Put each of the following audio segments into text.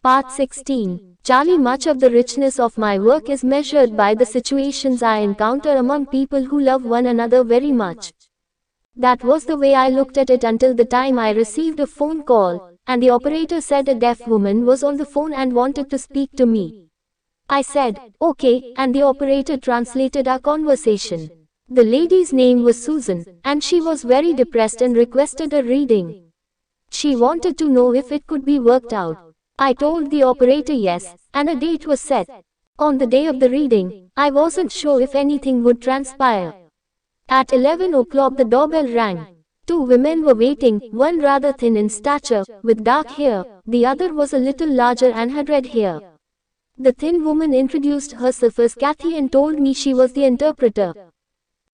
Part 16. Charlie, much of the richness of my work is measured by the situations I encounter among people who love one another very much. That was the way I looked at it until the time I received a phone call, and the operator said a deaf woman was on the phone and wanted to speak to me. I said, okay, and the operator translated our conversation. The lady's name was Susan, and she was very depressed and requested a reading. She wanted to know if it could be worked out. I told the operator yes, and a date was set. On the day of the reading, I wasn't sure if anything would transpire. At 11 o'clock the doorbell rang. Two women were waiting, one rather thin in stature, with dark hair, the other was a little larger and had red hair. The thin woman introduced herself as Kathy and told me she was the interpreter.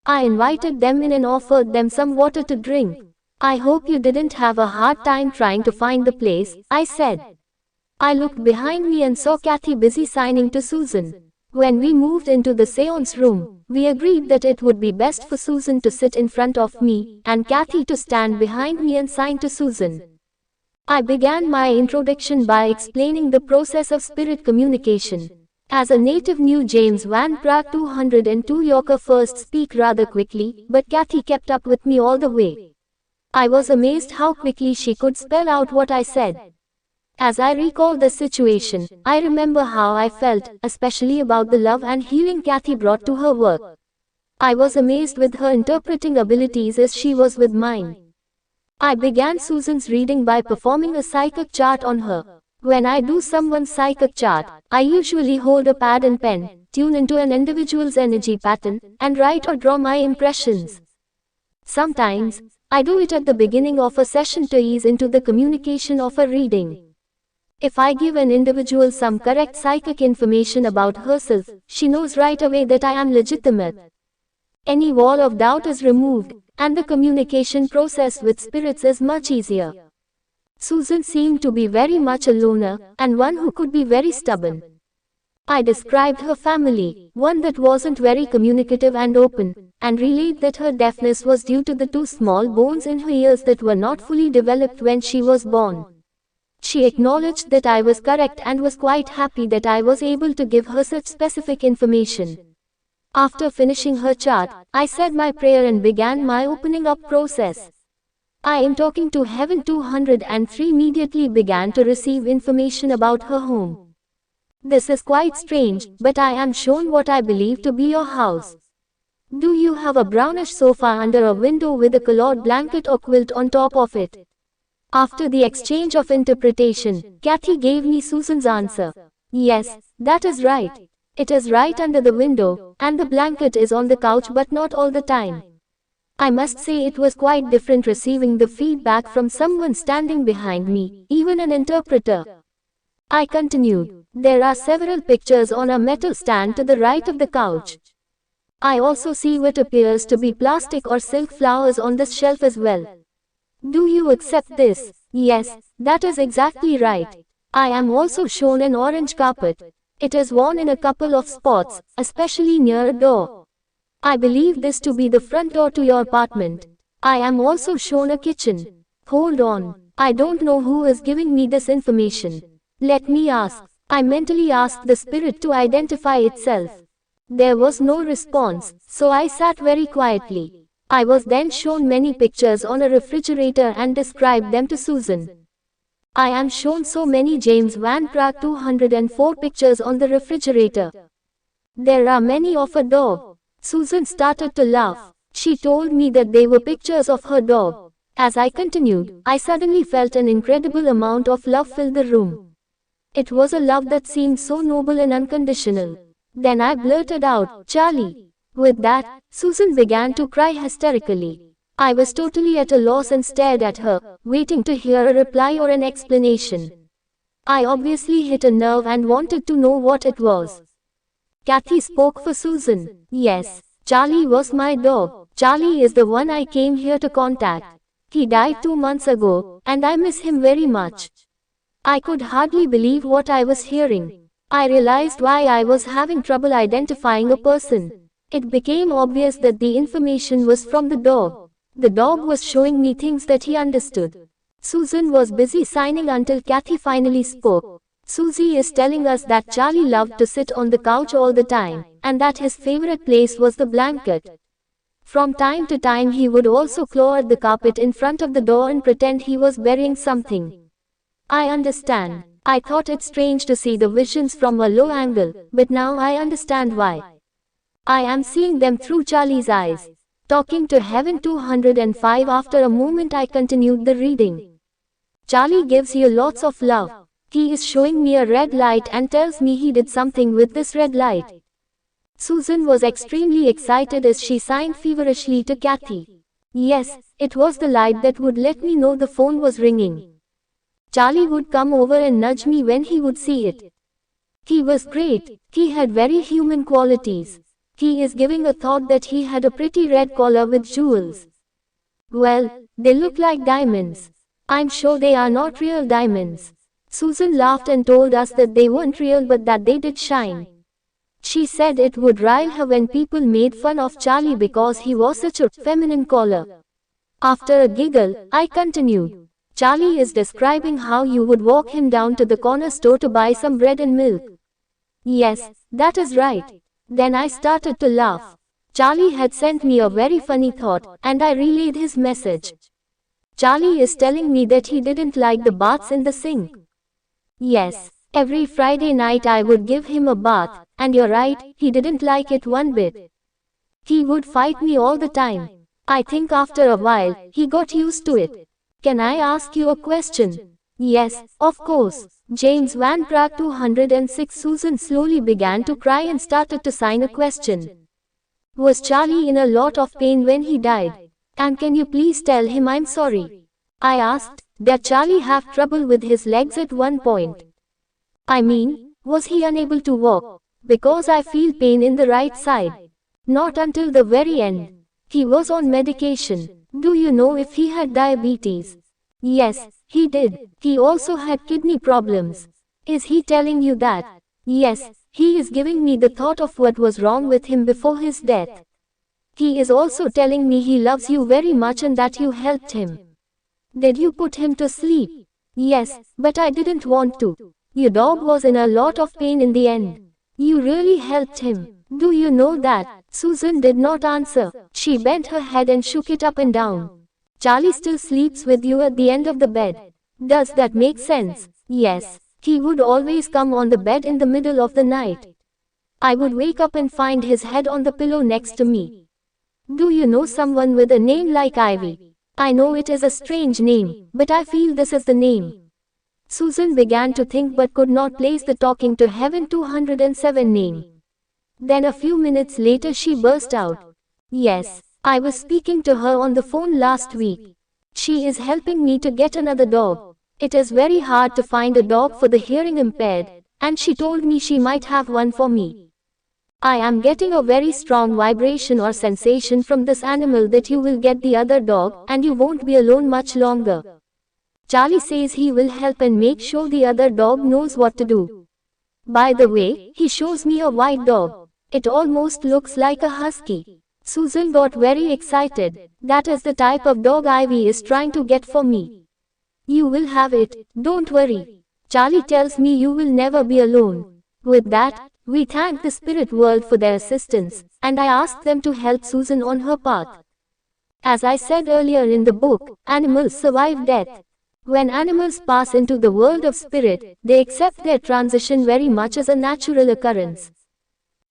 I invited them in and offered them some water to drink. I hope you didn't have a hard time trying to find the place, I said. I looked behind me and saw Kathy busy signing to Susan. When we moved into the séance room, we agreed that it would be best for Susan to sit in front of me, and Kathy to stand behind me and sign to Susan. I began my introduction by explaining the process of spirit communication. As a native knew James Van Praagh 202 Yorker first speak rather quickly, but Kathy kept up with me all the way. I was amazed how quickly she could spell out what I said. As I recall the situation, I remember how I felt, especially about the love and healing Kathy brought to her work. I was amazed with her interpreting abilities as she was with mine. I began Susan's reading by performing a psychic chart on her. When I do someone's psychic chart, I usually hold a pad and pen, tune into an individual's energy pattern, and write or draw my impressions. Sometimes, I do it at the beginning of a session to ease into the communication of a reading. If I give an individual some correct psychic information about herself, she knows right away that I am legitimate. Any wall of doubt is removed, and the communication process with spirits is much easier. Susan seemed to be very much a loner, and one who could be very stubborn. I described her family, one that wasn't very communicative and open, and relayed that her deafness was due to the two small bones in her ears that were not fully developed when she was born. She acknowledged that I was correct and was quite happy that I was able to give her such specific information. After finishing her chart, I said my prayer and began my opening up process. I am talking to Heaven 203 immediately began to receive information about her home. This is quite strange, but I am shown what I believe to be your house. Do you have a brownish sofa under a window with a colored blanket or quilt on top of it? After the exchange of interpretation, Kathy gave me Susan's answer. Yes, that is right. It is right under the window, and the blanket is on the couch but not all the time. I must say it was quite different receiving the feedback from someone standing behind me, even an interpreter. I continued. There are several pictures on a metal stand to the right of the couch. I also see what appears to be plastic or silk flowers on this shelf as well. Do you accept this? Yes, that is exactly right. I am also shown an orange carpet. It is worn in a couple of spots, especially near a door. I believe this to be the front door to your apartment. I am also shown a kitchen. Hold on, I don't know who is giving me this information. Let me ask. I mentally asked the spirit to identify itself. There was no response, so I sat very quietly. I was then shown many pictures on a refrigerator and described them to Susan. I am shown so many James Van Praagh 204 pictures on the refrigerator. There are many of a dog. Susan started to laugh. She told me that they were pictures of her dog. As I continued, I suddenly felt an incredible amount of love fill the room. It was a love that seemed so noble and unconditional. Then I blurted out, Charlie. With that, Susan began to cry hysterically. I was totally at a loss and stared at her, waiting to hear a reply or an explanation. I obviously hit a nerve and wanted to know what it was. Kathy spoke for Susan. Yes, Charlie was my dog. Charlie is the one I came here to contact. He died 2 months ago, and I miss him very much. I could hardly believe what I was hearing. I realized why I was having trouble identifying a person. It became obvious that the information was from the dog. The dog was showing me things that he understood. Susan was busy signing until Kathy finally spoke. Susie is telling us that Charlie loved to sit on the couch all the time, and that his favorite place was the blanket. From time to time he would also claw at the carpet in front of the door and pretend he was burying something. I understand. I thought it strange to see the visions from a low angle, but now I understand why. I am seeing them through Charlie's eyes. Talking to Heaven 205. After a moment I continued the reading. Charlie gives you lots of love. He is showing me a red light and tells me he did something with this red light. Susan was extremely excited as she signed feverishly to Kathy. Yes, it was the light that would let me know the phone was ringing. Charlie would come over and nudge me when he would see it. He was great. He had very human qualities. He is giving a thought that he had a pretty red collar with jewels. Well, they look like diamonds. I'm sure they are not real diamonds. Susan laughed and told us that they weren't real but that they did shine. She said it would rile her when people made fun of Charlie because he wore such a feminine collar. After a giggle, I continued. Charlie is describing how you would walk him down to the corner store to buy some bread and milk. Yes, that is right. Then I started to laugh. Charlie had sent me a very funny thought, and I relayed his message. Charlie is telling me that he didn't like the baths in the sink. Yes, every Friday night I would give him a bath, and you're right, he didn't like it one bit. He would fight me all the time. I think after a while, he got used to it. Can I ask you a question? Yes, of course. James Van Praagh 206. Susan slowly began to cry and started to sign a question. Was Charlie in a lot of pain when he died? And can you please tell him I'm sorry? I asked. Did Charlie have trouble with his legs at one point? I mean, was he unable to walk? Because I feel pain in the right side. Not until the very end. He was on medication. Do you know if he had diabetes? Yes, he did. He also had kidney problems. Is he telling you that? Yes, he is giving me the thought of what was wrong with him before his death. He is also telling me he loves you very much and that you helped him. Did you put him to sleep? Yes, but I didn't want to. Your dog was in a lot of pain in the end. You really helped him. Do you know that? Susan did not answer. She bent her head and shook it up and down. Charlie still sleeps with you at the end of the bed. Does that make sense? Yes. He would always come on the bed in the middle of the night. I would wake up and find his head on the pillow next to me. Do you know someone with a name like Ivy? I know it is a strange name, but I feel this is the name. Susan began to think but could not place the Talking to Heaven 207 name. Then a few minutes later she burst out. Yes, I was speaking to her on the phone last week. She is helping me to get another dog. It is very hard to find a dog for the hearing impaired, and she told me she might have one for me. I am getting a very strong vibration or sensation from this animal that you will get the other dog and you won't be alone much longer. Charlie says he will help and make sure the other dog knows what to do. By the way, he shows me a white dog. It almost looks like a husky. Susan got very excited. That is the type of dog Ivy is trying to get for me. You will have it, don't worry. Charlie tells me you will never be alone. With that, we thank the spirit world for their assistance, and I asked them to help Susan on her path. As I said earlier in the book, animals survive death. When animals pass into the world of spirit, they accept their transition very much as a natural occurrence.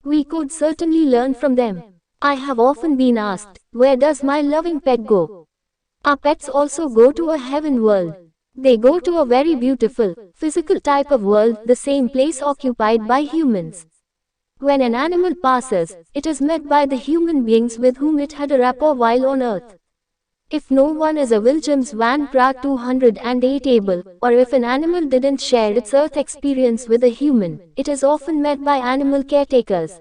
We could certainly learn from them. I have often been asked, where does my loving pet go? Our pets also go to a heaven world. They go to a very beautiful, physical type of world, the same place occupied by humans. When an animal passes, it is met by the human beings with whom it had a rapport while on earth. If no one is a James Van Praagh 208 able, or if an animal didn't share its earth experience with a human, it is often met by animal caretakers.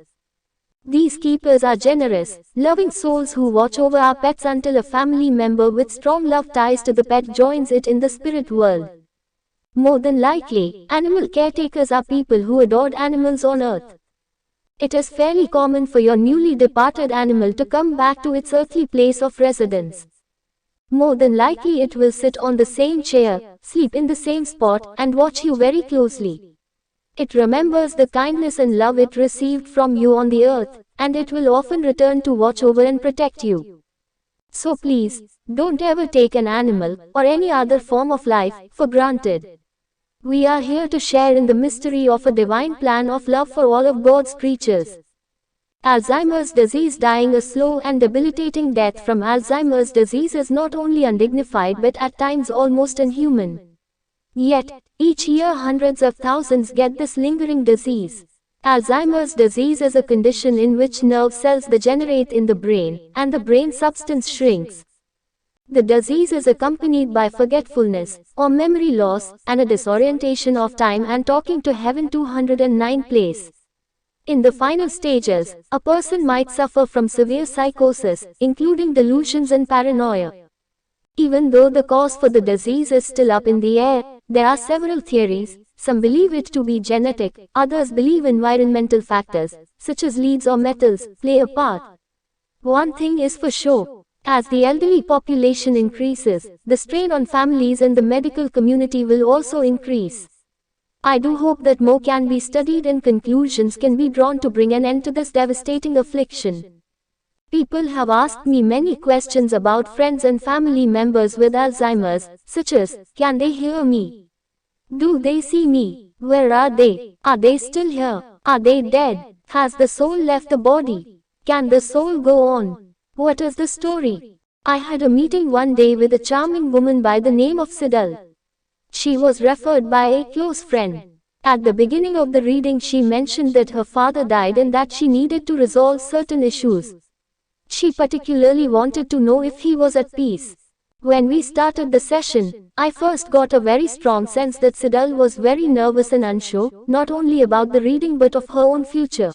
These keepers are generous, loving souls who watch over our pets until a family member with strong love ties to the pet joins it in the spirit world. More than likely, animal caretakers are people who adored animals on earth. It is fairly common for your newly departed animal to come back to its earthly place of residence. More than likely it will sit on the same chair, sleep in the same spot, and watch you very closely. It remembers the kindness and love it received from you on the earth, and it will often return to watch over and protect you. So please, don't ever take an animal, or any other form of life, for granted. We are here to share in the mystery of a divine plan of love for all of God's creatures. Alzheimer's disease. Dying a slow and debilitating death from Alzheimer's disease is not only undignified but at times almost inhuman. Yet, each year hundreds of thousands get this lingering disease. Alzheimer's disease is a condition in which nerve cells degenerate in the brain, and the brain substance shrinks. The disease is accompanied by forgetfulness, or memory loss, and a disorientation of time and talking to heaven 209 place. In the final stages, a person might suffer from severe psychosis, including delusions and paranoia. Even though the cause for the disease is still up in the air, there are several theories. Some believe it to be genetic, others believe environmental factors, such as leads or metals, play a part. One thing is for sure. As the elderly population increases, the strain on families and the medical community will also increase. I do hope that more can be studied and conclusions can be drawn to bring an end to this devastating affliction. People have asked me many questions about friends and family members with Alzheimer's, such as, can they hear me? Do they see me? Where are they? Are they still here? Are they dead? Has the soul left the body? Can the soul go on? What is the story? I had a meeting one day with a charming woman by the name of Siddhesh. She was referred by a close friend. At the beginning of the reading she mentioned that her father died and that she needed to resolve certain issues. She particularly wanted to know if he was at peace. When we started the session, I first got a very strong sense that Siddhesh was very nervous and unsure, not only about the reading but of her own future.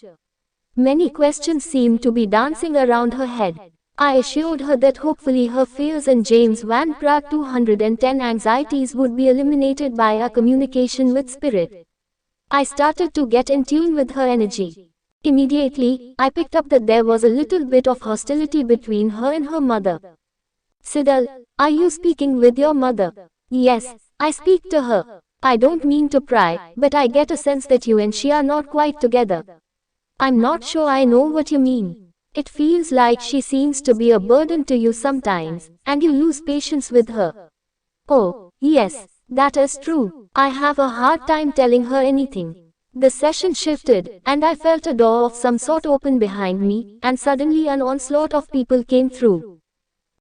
Many questions seemed to be dancing around her head. I assured her that hopefully her fears and James Van Praagh 210 anxieties would be eliminated by our communication with Spirit. I started to get in tune with her energy. Immediately, I picked up that there was a little bit of hostility between her and her mother. Siddhesh, are you speaking with your mother? Yes, I speak to her. I don't mean to pry, but I get a sense that you and she are not quite together. I'm not sure I know what you mean. It feels like she seems to be a burden to you sometimes, and you lose patience with her. Oh, yes, that is true. I have a hard time telling her anything. The session shifted, and I felt a door of some sort open behind me, and suddenly an onslaught of people came through.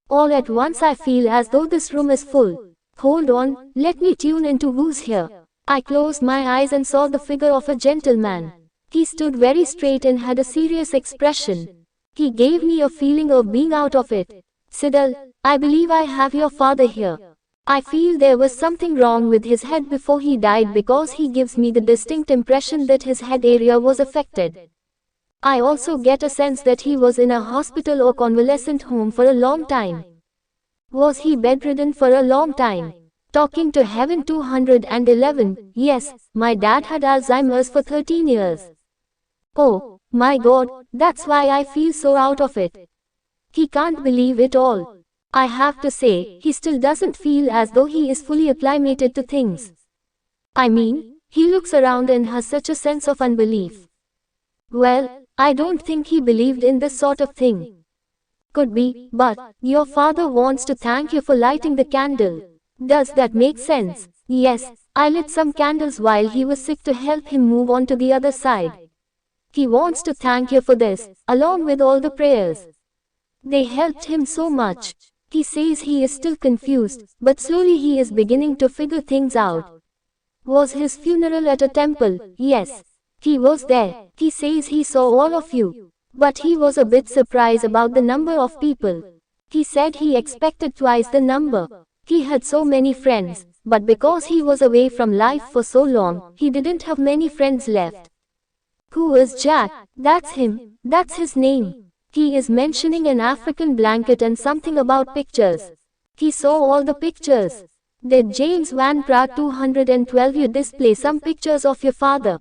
All at once I feel as though this room is full. Hold on, let me tune into who's here. I closed my eyes and saw the figure of a gentleman. He stood very straight and had a serious expression. He gave me a feeling of being out of it. Siddhesh, I believe I have your father here. I feel there was something wrong with his head before he died because he gives me the distinct impression that his head area was affected. I also get a sense that he was in a hospital or convalescent home for a long time. Was he bedridden for a long time? Talking to heaven 211, yes, my dad had Alzheimer's for 13 years. Oh, my God, that's why I feel so out of it. He can't believe it all. I have to say, he still doesn't feel as though he is fully acclimated to things. I mean, he looks around and has such a sense of unbelief. Well, I don't think he believed in this sort of thing. Could be, but your father wants to thank you for lighting the candle. Does that make sense? Yes, I lit some candles while he was sick to help him move on to the other side. He wants to thank you for this, along with all the prayers. They helped him so much. He says he is still confused, but slowly he is beginning to figure things out. Was his funeral at a temple? Yes. He was there. He says he saw all of you. But he was a bit surprised about the number of people. He said he expected twice the number. He had so many friends, but because he was away from life for so long, he didn't have many friends left. Who is Jack? That's him. That's his name. He is mentioning an African blanket and something about pictures. He saw all the pictures. Did James Van Praagh 212 you display some pictures of your father?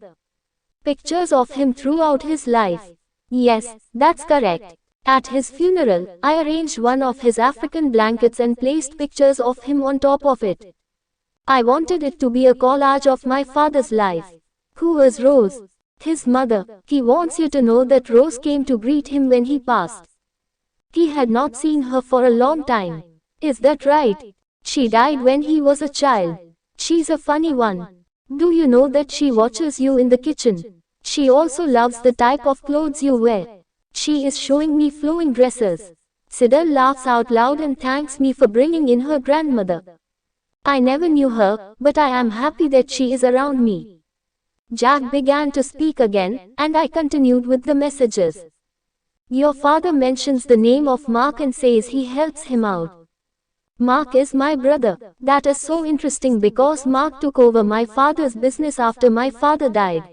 Pictures of him throughout his life. Yes, that's correct. At his funeral, I arranged one of his African blankets and placed pictures of him on top of it. I wanted it to be a collage of my father's life. Who was Rose? His mother. He wants you to know that Rose came to greet him when he passed. He had not seen her for a long time. Is that right? She died when he was a child. She's a funny one. Do you know that she watches you in the kitchen? She also loves the type of clothes you wear. She is showing me flowing dresses. Siddhesh laughs out loud and thanks me for bringing in her grandmother. I never knew her, but I am happy that she is around me. Jack began to speak again, and I continued with the messages. Your father mentions the name of Mark and says he helps him out. Mark is my brother. That is so interesting because Mark took over my father's business after my father died.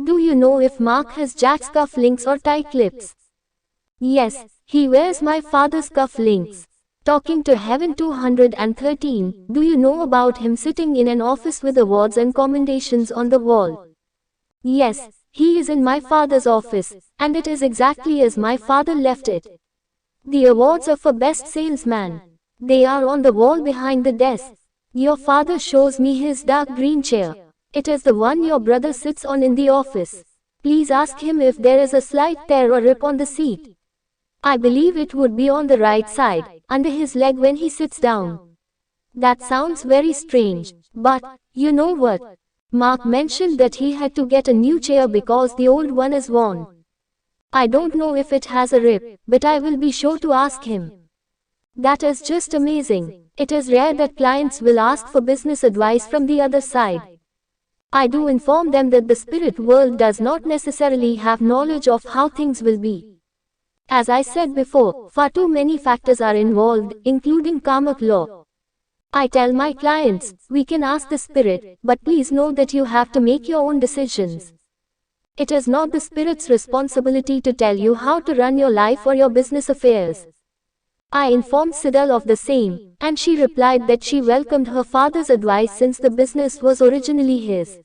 Do you know if Mark has Jack's cufflinks or tie clips? Yes, he wears my father's cufflinks. Talking to Heaven 213, do you know about him sitting in an office with awards and commendations on the wall? Yes, he is in my father's office, and it is exactly as my father left it. The awards are for best salesman. They are on the wall behind the desk. Your father shows me his dark green chair. It is the one your brother sits on in the office. Please ask him if there is a slight tear or rip on the seat. I believe it would be on the right side, under his leg when he sits down. That sounds very strange, but, you know what? Mark mentioned that he had to get a new chair because the old one is worn. I don't know if it has a rip, but I will be sure to ask him. That is just amazing. It is rare that clients will ask for business advice from the other side. I do inform them that the spirit world does not necessarily have knowledge of how things will be. As I said before, far too many factors are involved, including karmic law. I tell my clients, we can ask the spirit, but please know that you have to make your own decisions. It is not the spirit's responsibility to tell you how to run your life or your business affairs. I informed Siddhesh of the same, and she replied that she welcomed her father's advice since the business was originally his.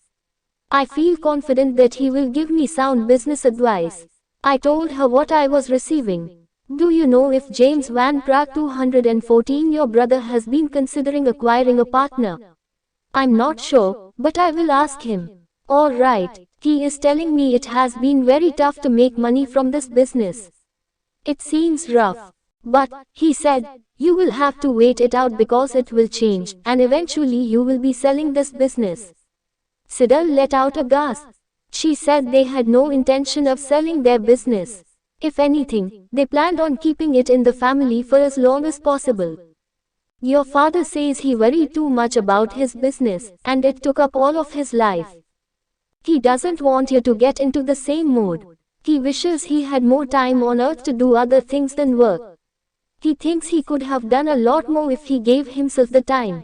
I feel confident that he will give me sound business advice. I told her what I was receiving. Do you know if James Van Praagh 214 your brother has been considering acquiring a partner? I'm not sure, but I will ask him. Alright, he is telling me it has been very tough to make money from this business. It seems rough. But, he said, you will have to wait it out because it will change, and eventually you will be selling this business. Siddhesh let out a gasp. She said they had no intention of selling their business. If anything, they planned on keeping it in the family for as long as possible. Your father says he worried too much about his business, and it took up all of his life. He doesn't want you to get into the same mood. He wishes he had more time on earth to do other things than work. He thinks he could have done a lot more if he gave himself the time.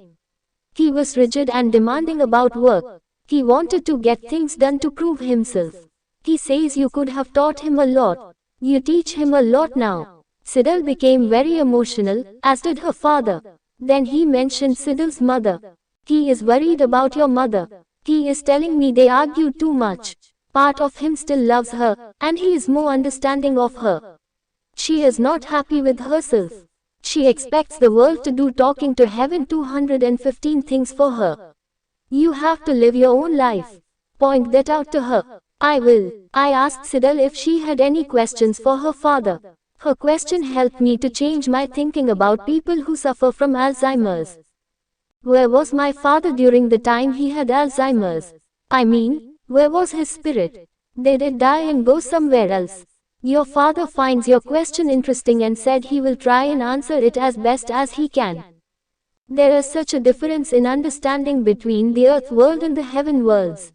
He was rigid and demanding about work. He wanted to get things done to prove himself. He says you could have taught him a lot. You teach him a lot now. Siddhesh became very emotional, as did her father. Then he mentioned Siddhesh's mother. He is worried about your mother. He is telling me they argued too much. Part of him still loves her, and he is more understanding of her. She is not happy with herself. She expects the world to do talking to Heaven 215 things for her. You have to live your own life. Point that out to her. I will. I asked Siddhesh if she had any questions for her father. Her question helped me to change my thinking about people who suffer from Alzheimer's. Where was my father during the time he had Alzheimer's? I mean, where was his spirit? Did it die and go somewhere else? Your father finds your question interesting and said he will try and answer it as best as he can. There is such a difference in understanding between the earth world and the heaven worlds.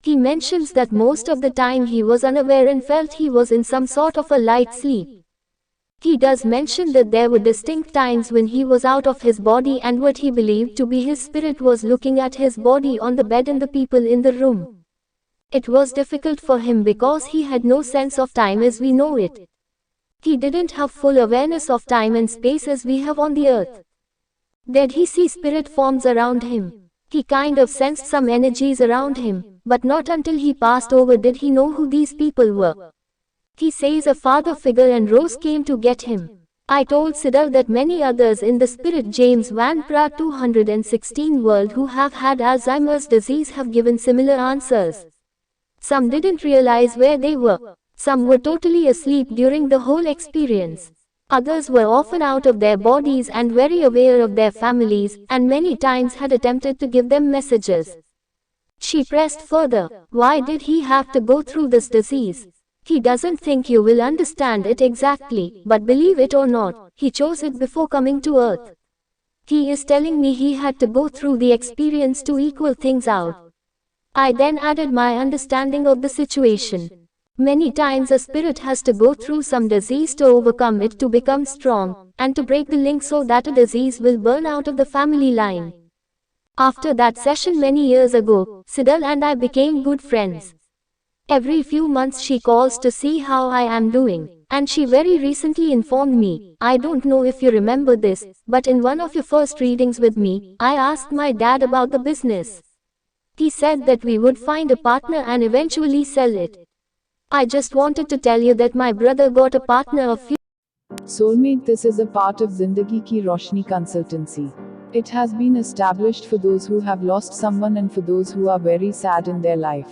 He mentions that most of the time he was unaware and felt he was in some sort of a light sleep. He does mention that there were distinct times when he was out of his body and what he believed to be his spirit was looking at his body on the bed and the people in the room. It was difficult for him because he had no sense of time as we know it. He didn't have full awareness of time and space as we have on the earth. Did he see spirit forms around him? He kind of sensed some energies around him, but not until he passed over did he know who these people were. He says a father figure and Rose came to get him. I told Siddhesh that many others in the Spirit James Van Praagh 216 world who have had Alzheimer's disease have given similar answers. Some didn't realize where they were. Some were totally asleep during the whole experience. Others were often out of their bodies and very aware of their families, and many times had attempted to give them messages. She pressed further. Why did he have to go through this disease? He doesn't think you will understand it exactly, but believe it or not, he chose it before coming to earth. He is telling me he had to go through the experience to equal things out. I then added my understanding of the situation. Many times a spirit has to go through some disease to overcome it to become strong, and to break the link so that a disease will burn out of the family line. After that session many years ago, Siddhesh and I became good friends. Every few months she calls to see how I am doing, and she very recently informed me, I don't know if you remember this, but in one of your first readings with me, I asked my dad about the business. He said that we would find a partner and eventually sell it. I just wanted to tell you that my brother got a partner a few. Soulmate, this is a part of Zindagi Ki Roshni consultancy. It has been established for those who have lost someone and for those who are very sad in their life.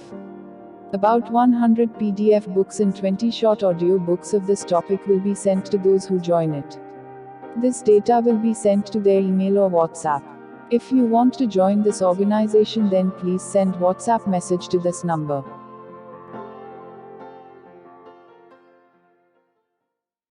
About 100 PDF books and 20 short audio books of this topic will be sent to those who join it. This data will be sent to their email or WhatsApp. If you want to join this organization, then please send WhatsApp message to this number.